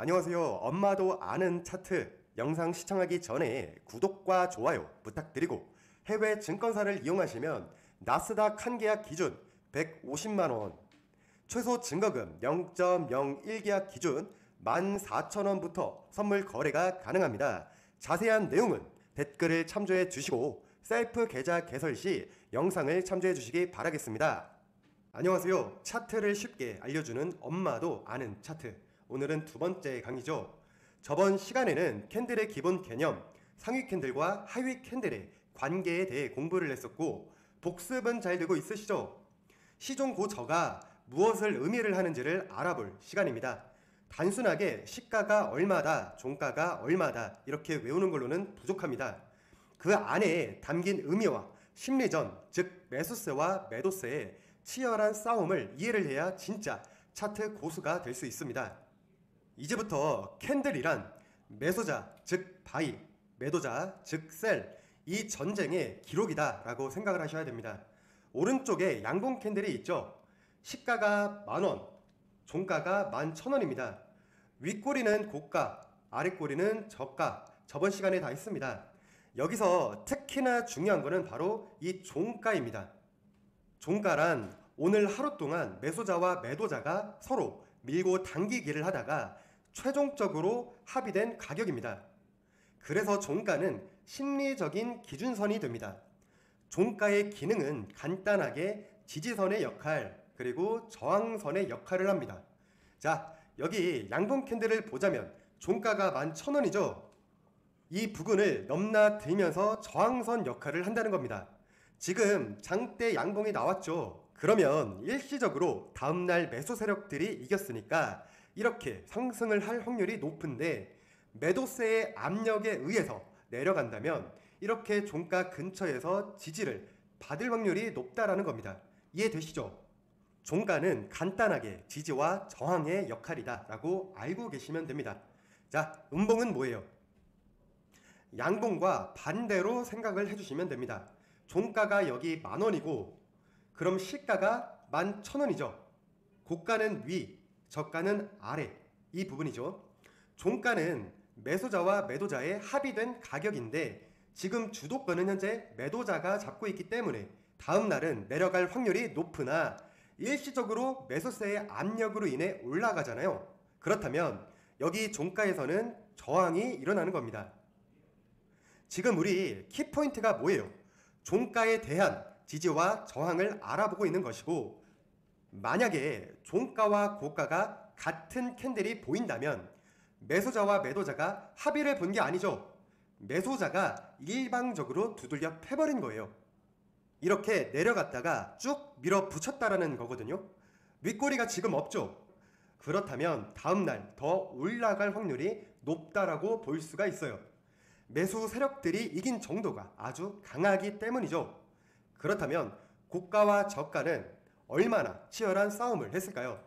안녕하세요. 엄마도 아는 차트 영상 시청하기 전에 구독과 좋아요 부탁드리고 해외 증권사를 이용하시면 나스닥 한 계약 기준 150만원, 최소 증거금 0.01계약 기준 14,000원부터 선물 거래가 가능합니다. 자세한 내용은 댓글을 참조해 주시고 셀프 계좌 개설 시 영상을 참조해 주시기 바라겠습니다. 안녕하세요. 차트를 쉽게 알려주는 엄마도 아는 차트. 오늘은 두 번째 강의죠. 저번 시간에는 캔들의 기본 개념, 상위 캔들과 하위 캔들의 관계에 대해 공부를 했었고 복습은 잘 되고 있으시죠? 시종 고저가 무엇을 의미를 하는지를 알아볼 시간입니다. 단순하게 시가가 얼마다, 종가가 얼마다 이렇게 외우는 걸로는 부족합니다. 그 안에 담긴 의미와 심리전, 즉 매수세와 매도세의 치열한 싸움을 이해를 해야 진짜 차트 고수가 될 수 있습니다. 이제부터 캔들이란 매수자 즉 바이, 매도자 즉 셀, 이 전쟁의 기록이다 라고 생각을 하셔야 됩니다. 오른쪽에 양봉 캔들이 있죠. 시가가 만원, 종가가 11,000원입니다. 윗꼬리는 고가, 아랫꼬리는 저가, 저번 시간에 다 했습니다. 여기서 특히나 중요한 거는 바로 이 종가입니다. 종가란 오늘 하루 동안 매수자와 매도자가 서로 밀고 당기기를 하다가 최종적으로 합의된 가격입니다. 그래서 종가는 심리적인 기준선이 됩니다. 종가의 기능은 간단하게 지지선의 역할 그리고 저항선의 역할을 합니다. 자, 여기 양봉 캔들을 보자면 종가가 11,000원이죠. 이 부근을 넘나들면서 저항선 역할을 한다는 겁니다. 지금 장대 양봉이 나왔죠. 그러면 일시적으로 다음날 매수 세력들이 이겼으니까 이렇게 상승을 할 확률이 높은데 매도세의 압력에 의해서 내려간다면 이렇게 종가 근처에서 지지를 받을 확률이 높다라는 겁니다. 이해되시죠? 종가는 간단하게 지지와 저항의 역할이다 라고 알고 계시면 됩니다. 자, 음봉은 뭐예요? 양봉과 반대로 생각을 해주시면 됩니다. 종가가 여기 만원이고 그럼 시가가 11,000원이죠. 고가는 위, 저가는 아래, 이 부분이죠. 종가는 매수자와 매도자의 합의된 가격인데 지금 주도권은 현재 매도자가 잡고 있기 때문에 다음날은 내려갈 확률이 높으나 일시적으로 매수세의 압력으로 인해 올라가잖아요. 그렇다면 여기 종가에서는 저항이 일어나는 겁니다. 지금 우리 키포인트가 뭐예요? 종가에 대한 지지와 저항을 알아보고 있는 것이고 만약에 종가와 고가가 같은 캔들이 보인다면 매수자와 매도자가 합의를 본 게 아니죠. 매수자가 일방적으로 두들겨 패버린 거예요. 이렇게 내려갔다가 쭉 밀어붙였다라는 거거든요. 윗꼬리가 지금 없죠. 그렇다면 다음날 더 올라갈 확률이 높다라고 볼 수가 있어요. 매수 세력들이 이긴 정도가 아주 강하기 때문이죠. 그렇다면 고가와 저가는 얼마나 치열한 싸움을 했을까요?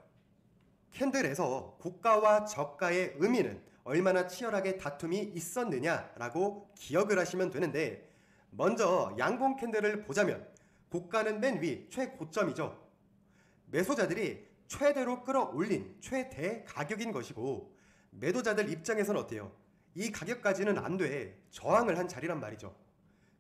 캔들에서 고가와 저가의 의미는 얼마나 치열하게 다툼이 있었느냐라고 기억을 하시면 되는데 먼저 양봉 캔들을 보자면 고가는 맨 위 최고점이죠. 매수자들이 최대로 끌어올린 최대 가격인 것이고 매도자들 입장에서는 어때요? 이 가격까지는 안 돼. 저항을 한 자리란 말이죠.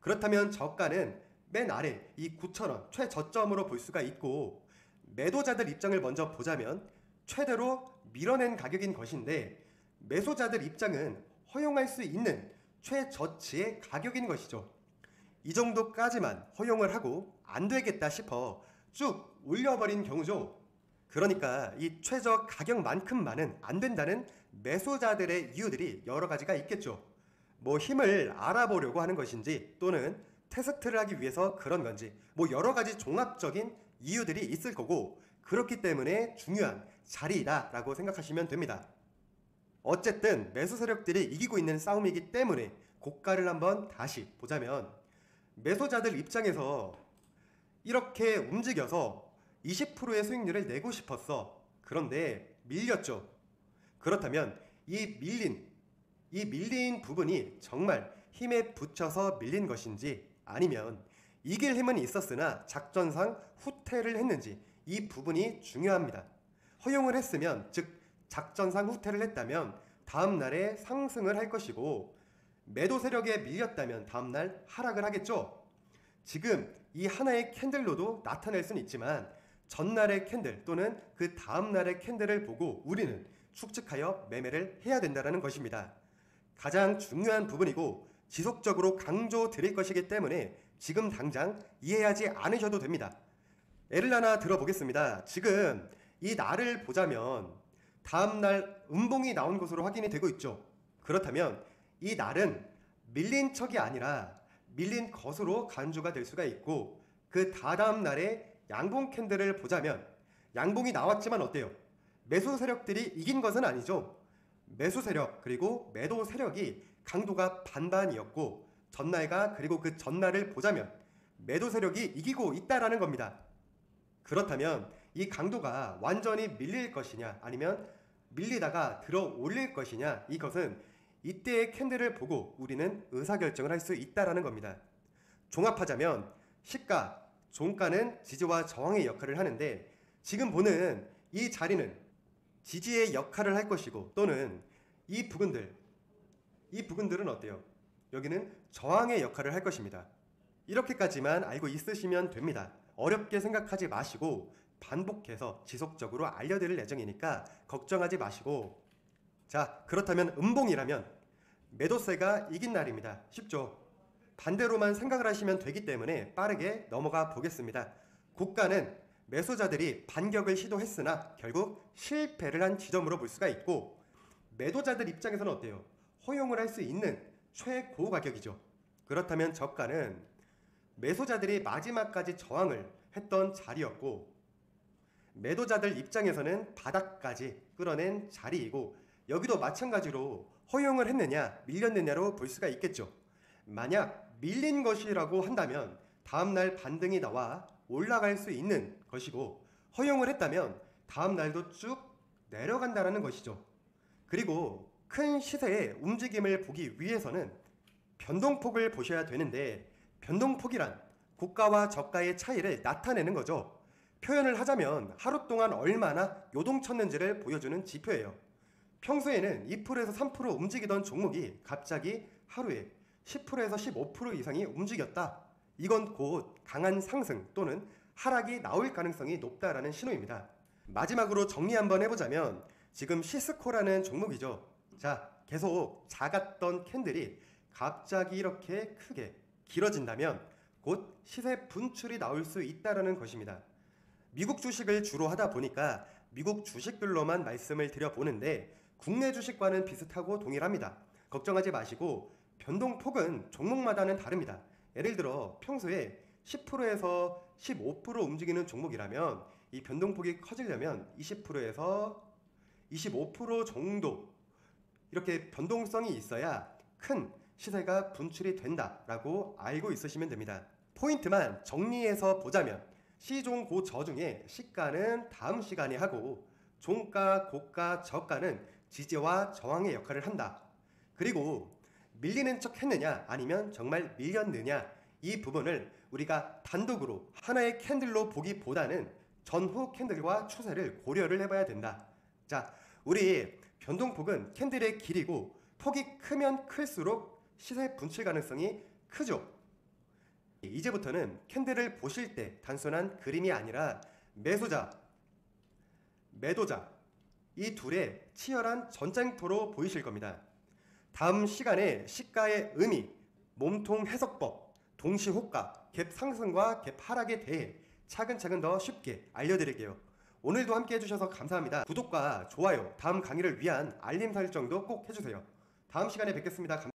그렇다면 저가는 맨 아래 이 9,000원 최저점으로 볼 수가 있고 매도자들 입장을 먼저 보자면 최대로 밀어낸 가격인 것인데 매수자들 입장은 허용할 수 있는 최저치의 가격인 것이죠. 이 정도까지만 허용을 하고 안 되겠다 싶어 쭉 올려버린 경우죠. 그러니까 이 최저 가격만큼만은 안 된다는 매수자들의 이유들이 여러 가지가 있겠죠. 뭐 힘을 알아보려고 하는 것인지 또는 테스트를 하기 위해서 그런 건지 뭐 여러 가지 종합적인 이유들이 있을 거고 그렇기 때문에 중요한 자리이다 라고 생각하시면 됩니다. 어쨌든 매수 세력들이 이기고 있는 싸움이기 때문에 고가를 한번 다시 보자면 매수자들 입장에서 이렇게 움직여서 20%의 수익률을 내고 싶었어. 그런데 밀렸죠. 그렇다면 이 밀린 부분이 정말 힘에 붙여서 밀린 것인지 아니면 이길 힘은 있었으나 작전상 후퇴를 했는지 이 부분이 중요합니다. 허용을 했으면 즉 작전상 후퇴를 했다면 다음날에 상승을 할 것이고, 매도 세력에 밀렸다면 다음날 하락을 하겠죠. 지금 이 하나의 캔들로도 나타낼 수는 있지만 전날의 캔들 또는 그 다음날의 캔들을 보고 우리는 추측하여 매매를 해야 된다는 것입니다. 가장 중요한 부분이고 지속적으로 강조 드릴 것이기 때문에 지금 당장 이해하지 않으셔도 됩니다. 예를 하나 들어보겠습니다. 지금 이 날을 보자면 다음날 음봉이 나온 것으로 확인이 되고 있죠. 그렇다면 이 날은 밀린 척이 아니라 밀린 것으로 간주가 될 수가 있고, 그 다다음 날에 양봉 캔들을 보자면 양봉이 나왔지만 어때요? 매수 세력들이 이긴 것은 아니죠. 매수 세력 그리고 매도 세력이 강도가 반반이었고, 전날과 그리고 그 전날을 보자면 매도 세력이 이기고 있다라는 겁니다. 그렇다면 이 강도가 완전히 밀릴 것이냐 아니면 밀리다가 들어 올릴 것이냐, 이것은 이때의 캔들을 보고 우리는 의사결정을 할 수 있다라는 겁니다. 종합하자면 시가, 종가는 지지와 저항의 역할을 하는데, 지금 보는 이 자리는 지지의 역할을 할 것이고, 또는 이 부근들은 어때요? 여기는 저항의 역할을 할 것입니다. 이렇게까지만 알고 있으시면 됩니다. 어렵게 생각하지 마시고 반복해서 지속적으로 알려드릴 예정이니까 걱정하지 마시고, 자, 그렇다면 음봉이라면 매도세가 이긴 날입니다. 쉽죠? 반대로만 생각을 하시면 되기 때문에 빠르게 넘어가 보겠습니다. 고가는 매수자들이 반격을 시도했으나 결국 실패를 한 지점으로 볼 수가 있고, 매도자들 입장에서는 어때요? 허용을 할 수 있는 최고 가격이죠. 그렇다면 저가는 매수자들이 마지막까지 저항을 했던 자리였고, 매도자들 입장에서는 바닥까지 끌어낸 자리이고, 여기도 마찬가지로 허용을 했느냐 밀렸느냐로 볼 수가 있겠죠. 만약 밀린 것이라고 한다면 다음날 반등이 나와 올라갈 수 있는 것이고, 허용을 했다면 다음날도 쭉 내려간다는 것이죠. 그리고 큰 시세의 움직임을 보기 위해서는 변동폭을 보셔야 되는데, 변동폭이란 고가와 저가의 차이를 나타내는 거죠. 표현을 하자면 하루 동안 얼마나 요동쳤는지를 보여주는 지표예요. 평소에는 2%에서 3% 움직이던 종목이 갑자기 하루에 10%에서 15% 이상이 움직였다. 이건 곧 강한 상승 또는 하락이 나올 가능성이 높다라는 신호입니다. 마지막으로 정리 한번 해보자면 지금 시스코라는 종목이죠. 자, 계속 작았던 캔들이 갑자기 이렇게 크게 길어진다면 곧 시세 분출이 나올 수 있다는 것입니다. 미국 주식을 주로 하다 보니까 미국 주식들로만 말씀을 드려보는데 국내 주식과는 비슷하고 동일합니다. 걱정하지 마시고 변동폭은 종목마다는 다릅니다. 예를 들어 평소에 10%에서 15% 움직이는 종목이라면 이 변동폭이 커지려면 20%에서 25% 정도 이렇게 변동성이 있어야 큰 시세가 분출이 된다라고 알고 있으시면 됩니다. 포인트만 정리해서 보자면 시종 고저 중에 시가는 다음 시간에 하고, 종가, 고가, 저가는 지지와 저항의 역할을 한다. 그리고 밀리는 척 했느냐 아니면 정말 밀렸느냐, 이 부분을 우리가 단독으로 하나의 캔들로 보기보다는 전후 캔들과 추세를 고려를 해봐야 된다. 자, 우리 변동폭은 캔들의 길이고 폭이 크면 클수록 시세 분출 가능성이 크죠. 이제부터는 캔들을 보실 때 단순한 그림이 아니라 매수자, 매도자 이 둘의 치열한 전쟁터로 보이실 겁니다. 다음 시간에 시가의 의미, 몸통 해석법, 동시호가, 갭 상승과 갭 하락에 대해 차근차근 더 쉽게 알려드릴게요. 오늘도 함께 해주셔서 감사합니다. 구독과 좋아요, 다음 강의를 위한 알림 설정도 꼭 해주세요. 다음 시간에 뵙겠습니다.